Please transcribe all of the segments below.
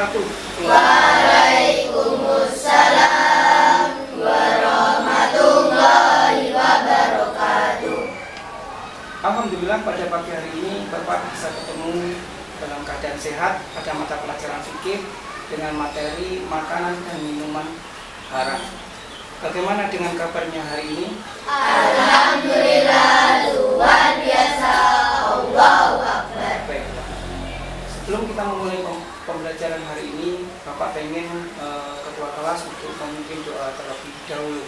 wabarakatuh. Waalaikumsalam warahmatullahi wabarakatuh. Alhamdulillah pada pagi hari ini Bapak bisa ketemu dalam keadaan sehat pada mata pelajaran fikih dengan materi makanan dan minuman haram. Bagaimana dengan kabarnya hari ini? Alhamdulillah, luar biasa. Allahu Akbar. Baiklah. Sebelum kita memulai pembelajaran hari ini, Bapak pengen ketua kelas untuk memimpin doa terlebih dahulu.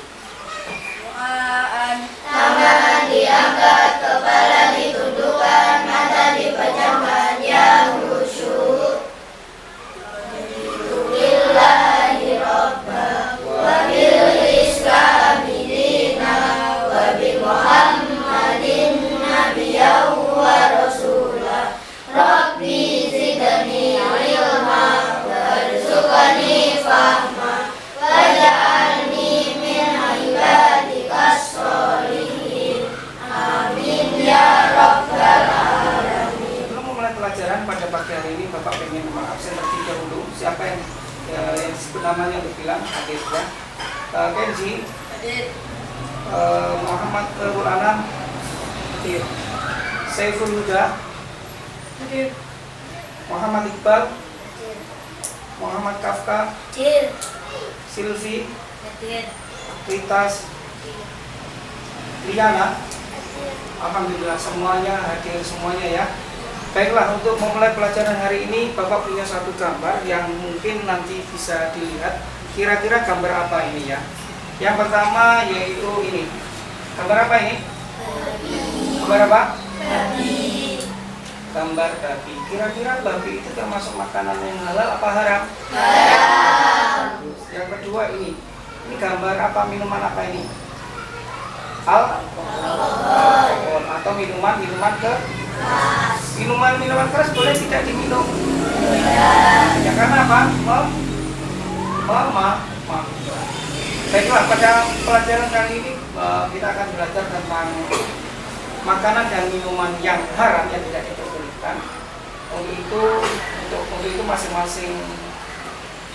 Tangan diangkat, kepala ditundukkan, mata dipejamkan yang khusyuk. Billahi robba wa bil islami dina wa bi muhammadin nabiyyan wa rasulah. Rabbi zidni ilma warzuqni fahma waj'alni min ibadikas sholihin. Amin ya rabbal alamin. Sebelum memulai pelajaran pada pagi hari ini, Bapak pengen mengabsen terlebih dahulu. Siapa yang disebut namanya untuk bilang hadir ya? Kenzi, Hadir. Muhammad Anam, hadir. Saiful Huda, Hadir. Muhammad Iqbal, Muhammad Kafka, Hadir. Silvi, Hadir. Ritas, Liana. Alhamdulillah semuanya hadir semuanya ya. Baiklah, untuk memulai pelajaran hari ini Bapak punya satu gambar yang mungkin nanti bisa dilihat. Kira-kira gambar apa ini ya? Yang pertama yaitu ini. Gambar apa ini? Gambar apa? Gambar babi. Kira-kira babi itu termasuk makanan yang halal apa haram? Haram. Yang kedua ini. Ini gambar apa, minuman apa ini? Alkohol atau minuman keras. Minuman keras boleh tidak diminum? Ya karena apa? Baiklah, pada pelajaran kali ini kita akan belajar tentang makanan dan minuman yang haram yang tidak diperbolehkan. Untuk itu masing-masing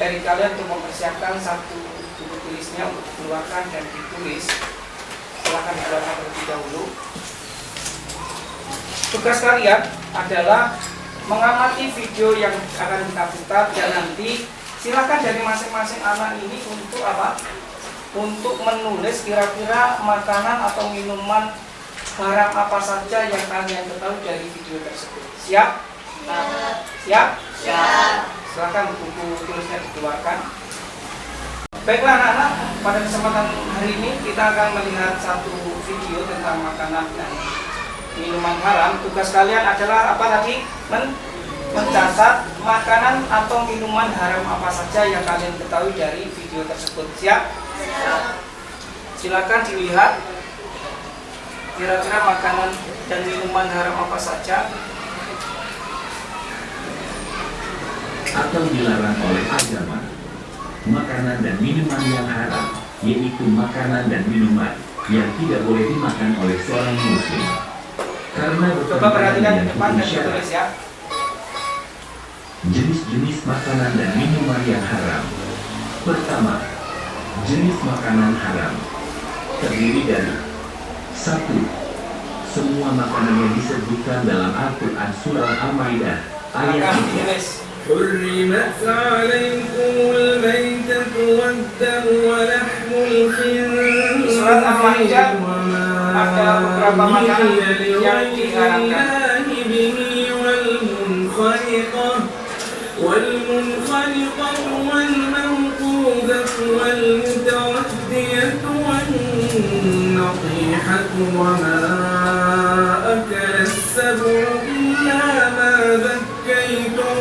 dari kalian untuk mempersiapkan satu buku tulisnya untuk dikeluarkan dan ditulis. Silahkan dikeluarkan terlebih dahulu. Tugas kalian adalah mengamati video yang akan kita putar dan nanti silakan dari masing-masing anak ini untuk apa? Untuk menulis kira-kira makanan atau minuman haram apa saja yang kalian ketahui dari video tersebut. Siap? Siap? Siap. Silakan buku tulisnya dikeluarkan. Baiklah anak-anak, pada kesempatan hari ini kita akan melihat satu video tentang makanan dan minuman haram. Tugas kalian adalah apa tadi? Mencatat makanan atau minuman haram apa saja yang kalian ketahui dari video tersebut. Siap? Siap. Silakan dilihat kira-kira makanan dan minuman haram apa saja atau dilarang oleh agama. Makanan dan minuman yang haram, yaitu makanan dan minuman yang tidak boleh dimakan oleh seorang muslim. Karena coba perhatikan ke depan dan syarat. ditulis ya. Jenis-jenis makanan dan minuman yang haram. Pertama, jenis makanan haram terdiri dari 1. Semua makanan yang disebutkan dalam Al-Quran surah Al-Maidah ayat 3. حرمت عليكم الميتة والدم ولحم الخنزير Surat Al-Maidah ada beberapa makanan yang diharamkan. والمنخنقة والموقوذة والمتردية والنطيحة وما أكل السبع إلا ما ذكيتم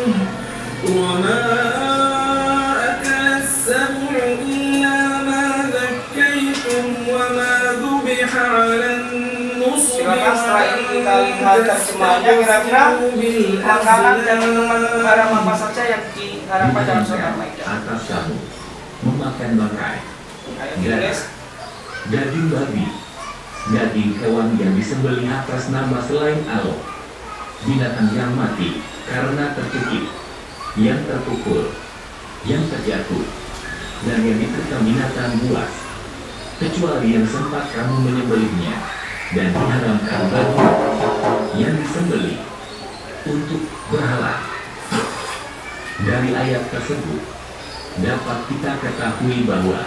وما ذبح على النصب. Silakan setelah ini kita lihat terjemahannya kira-kira makanan dan minuman haram apa saja yang diharamkan dalam surat Al-Maidah. Atas kamu memakan bangkai, Ayo ditulis. daging babi, daging hewan yang disembelih atas nama selain Allah, binatang yang mati karena tercekik, yang terpukul, yang terjatuh, dan yang diterkam binatang buas, kecuali yang sempat kamu menyembelihnya, dan diharamkan bagi yang disembelih untuk berhala. Dari ayat tersebut, dapat kita ketahui bahwa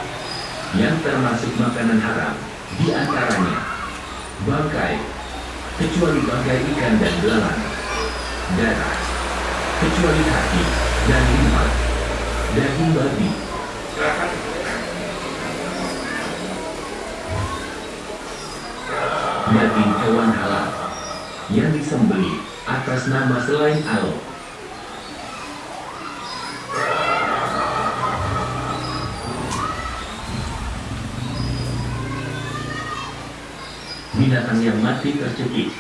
yang termasuk makanan haram, di antaranya bangkai, kecuali bangkai ikan dan belalang, darah, kecuali hati dan limpa, daging babi, Silakan. daging hewan halal yang disembelih atas nama selain Allah, binatang yang mati tercekik.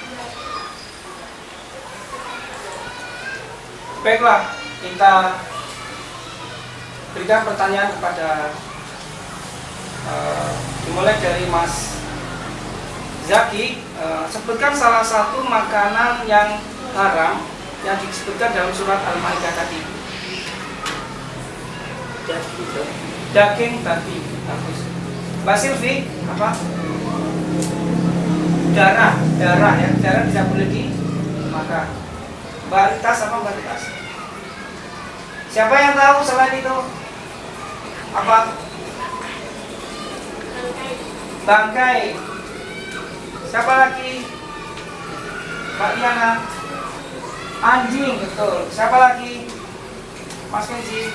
Baiklah, kita berikan pertanyaan kepada dimulai dari Mas Zaki. Sebutkan salah satu makanan yang haram yang disebutkan dalam surat Al-Maidah tadi. Daging babi. Bagus. Mbak Silvi, apa? Darah ya, darah tidak boleh dimakan. Mbak Ritas apa Mbak Ritas? Siapa yang tahu selain itu? Apa? Bangkai. Siapa lagi? Mbak Liana. Anjing, betul. Siapa lagi? Mas Kenji.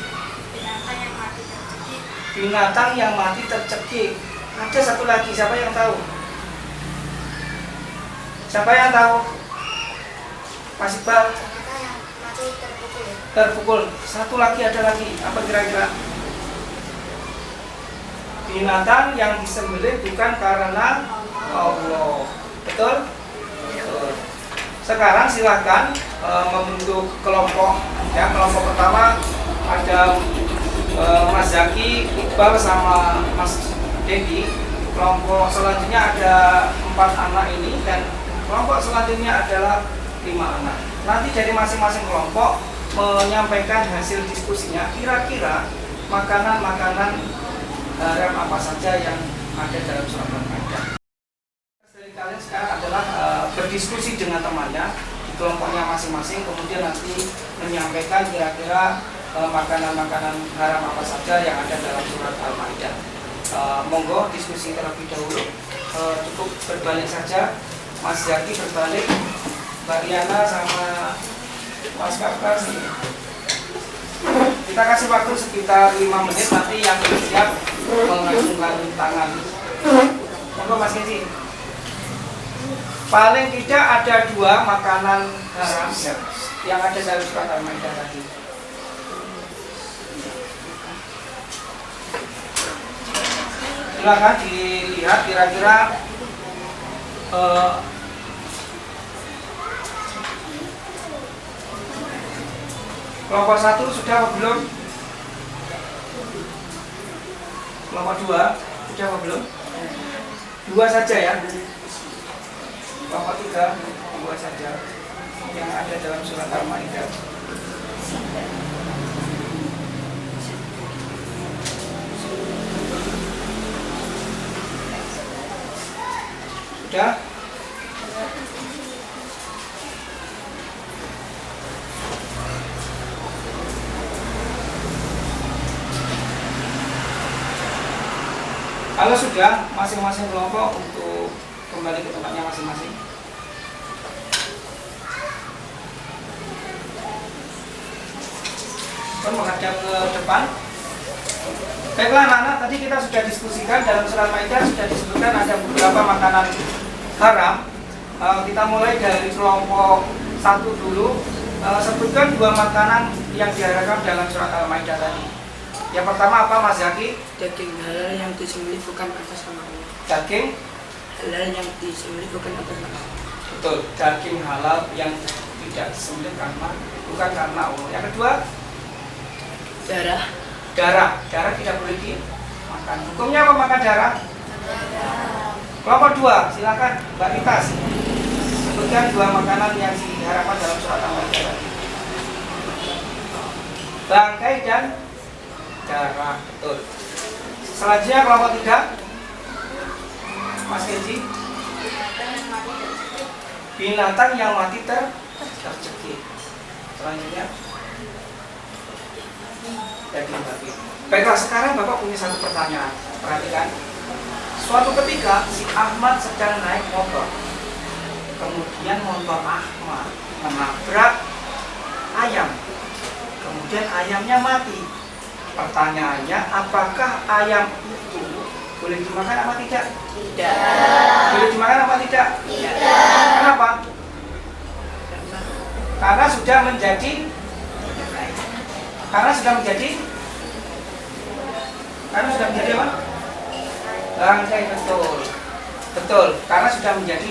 Binatang yang mati tercekik. Ada satu lagi, siapa yang tahu? Siapa yang tahu? Mas Iqbal. Terpukul. Satu lagi, ada lagi. Apa kira-kira? Binatang yang disembelih bukan karena Allah. Betul? Betul. Sekarang silakan membentuk kelompok. Ya, kelompok pertama ada Mas Zaki, Iqbal sama Mas Dedi. Kelompok selanjutnya ada 4 anak ini dan kelompok selanjutnya adalah 5 anak. Nanti dari masing-masing kelompok menyampaikan hasil diskusinya. Kira-kira makanan-makanan haram apa saja yang ada dalam surat Al-Maidah. Dari kalian sekarang adalah berdiskusi dengan temannya di kelompoknya masing-masing, kemudian nanti menyampaikan kira-kira makanan-makanan haram apa saja yang ada dalam surat Al-Maidah. Monggo diskusi terlebih dahulu. Cukup berbalik saja. Mas Zaki berbalik, Mbak Riana sama Mas Kakak sini. Kita kasih waktu sekitar 5 menit, nanti yang siap mengacungkan tangan. Monggo Mas Kenji. Paling tidak ada 2 makanan haram yang ada dalam surat Al-Maidah tadi. Silakan dilihat kira-kira kelompok 1 sudah apa belum? Kelompok 2 sudah apa belum? 2 saja ya. Kelompok 3 2 saja yang ada dalam surat Al-Maidah. Sudah? Kalau sudah, masing-masing kelompok untuk kembali ke tempatnya masing-masing. Menghadap ke depan. Baiklah anak-anak, tadi kita sudah diskusikan dalam surat Maidah sudah disebutkan ada beberapa makanan haram. Kita mulai dari kelompok 1 dulu. Sebutkan 2 makanan yang diharamkan dalam surat Al-Maidah tadi. Yang pertama apa Mas Zaki? Daging halal yang disembelih bukan atas nama Allah. Daging Halal yang disembelih bukan atas nama Allah. betul, daging halal yang tidak disembelih karena bukan karena Allah. Yang kedua, Darah. darah tidak boleh dimakan. Hukumnya apa makan darah? Kelompok 2, silakan Mbak Rita. Sebutkan 2 makanan yang diharamkan dalam surat Al-Maidah tadi. Bangkai dan darah. Betul. Selanjutnya kelompok 3, Mas Kenji. Binatang yang mati tercekik. Selanjutnya daging babi. Baiklah, sekarang Bapak punya satu pertanyaan. Perhatikan. Suatu ketika si Ahmad sedang naik motor. Kemudian motor Ahmad menabrak ayam. Kemudian ayamnya mati. Pertanyaannya, apakah ayam itu boleh dimakan apa tidak? Tidak. Boleh dimakan apa tidak? Tidak. Kenapa? Karena sudah menjadi apa? Bangkai. Betul. Betul, karena sudah menjadi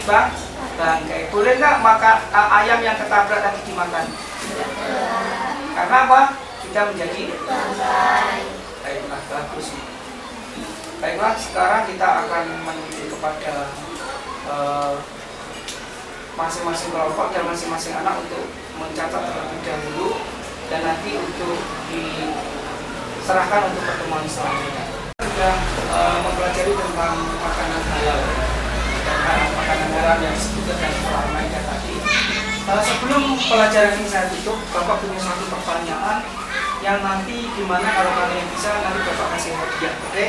bangkai. Boleh nggak maka ayam yang ketabrak tadi dimakan? Karena apa? Sudah menjadi bangkai. Baiklah, bagus. Baiklah, sekarang kita akan menuju kepada masing-masing kelompok dan masing-masing anak untuk mencatat terlebih dahulu dan nanti untuk diserahkan untuk pertemuan selanjutnya. Sudah mempelajari tentang makanan halal dan makanan haram yang disebutkan dalam Surah Maidah tadi. Sebelum pelajaran ini saya tutup, Bapak punya satu pertanyaan yang nanti gimana kalau kalian bisa nanti Bapak kasih hadiah. Oke?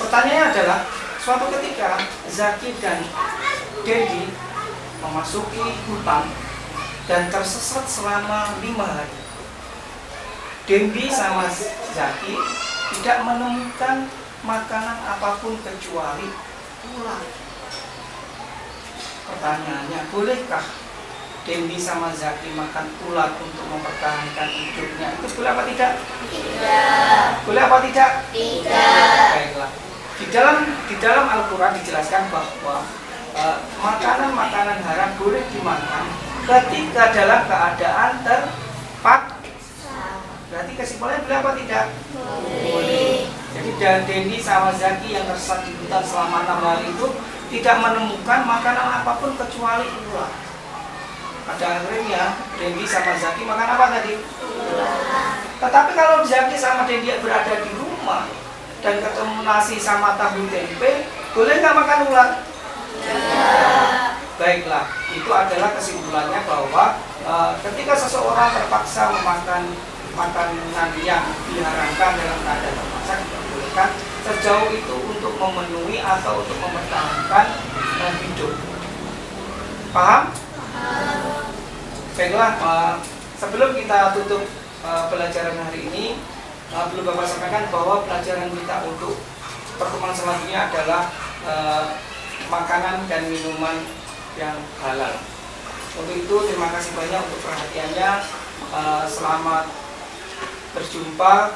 Pertanyaannya adalah, suatu ketika Zaki dan Dendi memasuki hutan dan tersesat selama 5 hari. Dendi sama Zaki tidak menemukan makanan apapun kecuali ulat. Pertanyaannya, bolehkah Dendi sama Zaki makan ulat untuk mempertahankan hidupnya? Itu boleh apa tidak? Tidak. Boleh apa tidak? Tidak. Baiklah. Di dalam Al-Quran dijelaskan bahwa makanan-makanan haram boleh dimakan ketika dalam keadaan terpaksa. Berarti kesimpulannya boleh apa tidak? Boleh. Jadi Dendi sama Zaki yang tersesat di hutan selama 6 hari itu tidak menemukan makanan apapun kecuali ulat. Pada akhirnya Dendi sama Zaki makan apa tadi? Ulat. Tetapi kalau Zaki sama Dendi berada di rumah dan ketemu nasi sama tahu tempe, boleh nggak makan ulat? Ya. Baiklah, itu adalah kesimpulannya bahwa ketika seseorang terpaksa memakan makanan yang diharamkan dalam keadaan terpaksa diperbolehkan sejauh itu untuk memenuhi atau untuk mempertahankan hidup. Paham? Baiklah, sebelum kita tutup pelajaran hari ini, belum Bapak sampaikan bahwa pelajaran kita untuk pertemuan selanjutnya adalah makanan dan minuman yang halal. Untuk itu terima kasih banyak untuk perhatiannya. Selamat berjumpa.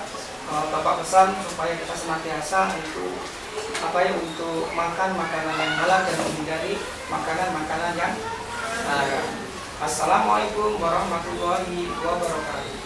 Bapak pesan supaya kita senantiasa untuk untuk makan makanan yang halal dan menghindari makanan-makanan yang haram. Assalamualaikum warahmatullahi wabarakatuh.